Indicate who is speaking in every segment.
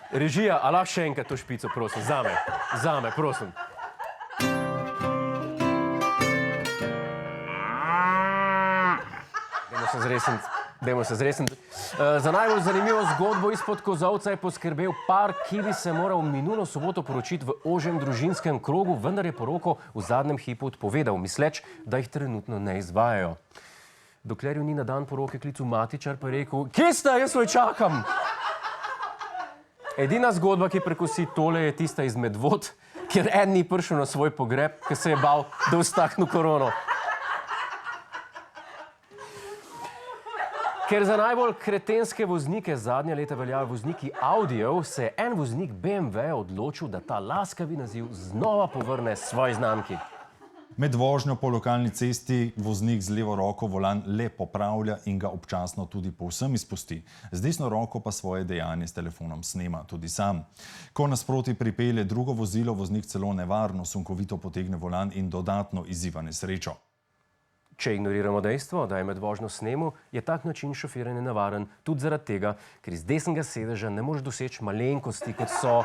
Speaker 1: Režija, a lahko še enkrat to špico, prosim, zame, prosim. Dajmo se zresniti. Za najbolj zanimivo zgodbo izpod kozovca je poskrbel par, ki bi se moral minulo soboto poročiti v ožjem družinskem krogu, vendar je poroko v zadnjem hipu odpovedal, misleč, da jih trenutno ne izvajajo. Dokler ju ni na dan poroke klical matičar, pa je rekel: "Kje sta, jaz svoj čakam!" Edina zgodba, ki prekosi tole, je tista iz Medvod, kjer en ni prišel na svoj pogreb, ker se je bal, da ustakne korono. Ker za najbolj kretenske voznike zadnja leta veljajo vozniki Audijev, se je en voznik BMW odločil, da ta laskavi naziv znova povrne svoji znamki.
Speaker 2: Med vožnjo po lokalni cesti voznik z levo roko volan le popravlja in ga občasno tudi povsem izpusti. Z desno roko pa svoje dejanje s telefonom snema tudi sam. Ko nasproti pripelje drugo vozilo, voznik celo nevarno sunkovito potegne volan in dodatno izziva nesrečo.
Speaker 1: Če ignoriramo dejstvo, da je med vožnjo snemal, je tak način šofiranja nevaren tudi zaradi tega, ker iz desnega sedeža ne moreš doseči malenkosti, kot so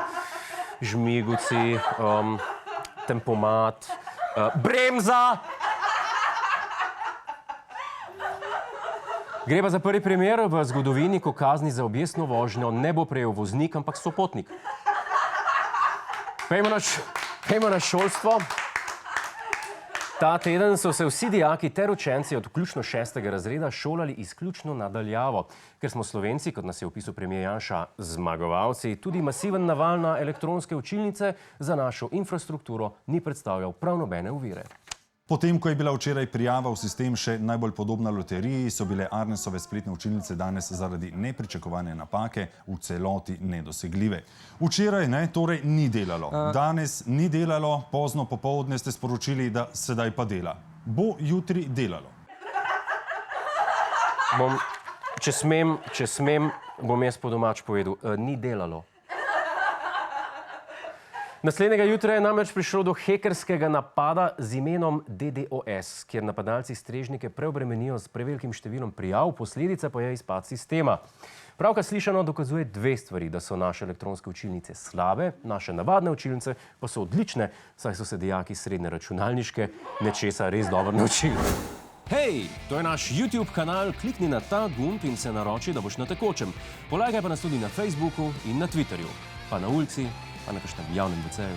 Speaker 1: žmiguci, tempomat, bremza! Gre pa za prvi primer v zgodovini, ko kazni za objestno vožnjo ne bo prejel voznik, ampak sopotnik. Pejmo na šolstvo. Ta teden so se vsi dijaki ter učenci od vključno 6. razreda šolali izključno na daljavo. Ker smo Slovenci, kot nas je opisal premier Janša, zmagovalci, tudi masiven naval na elektronske učilnice za našo infrastrukturo ni predstavljal prav nobene ovire.
Speaker 2: Potem, ko je bila včeraj prijava v sistem še najbolj podobna loteriji, so bile Arnesove spletne učilnice danes zaradi nepričakovane napake v celoti nedosegljive. Včeraj torej ni delalo. Danes ni delalo, pozno popoldne ste sporočili, da sedaj pa dela. Bo jutri delalo?
Speaker 1: Če smem, bom jaz po domač povedal, ni delalo. Naslednjega jutra je namreč prišlo do hekerskega napada z imenom DDoS, kjer napadalci strežnike preobremenijo s prevelikim številom prijav, posledica pa je izpad sistema. Pravkar slišano dokazuje dve stvari, da so naše elektronske učilnice slabe, naše navadne učilnice pa so odlične, saj so se dijaki srednje računalniške nečesa res dobro naučili. Hej, to je naš YouTube kanal, klikni na ta gumb in se naroči, da boš na tekočem. Polajkaj pa nas tudi na Facebooku in na Twitterju, pa na ulici, pa na kakšnem javnem WC-ju.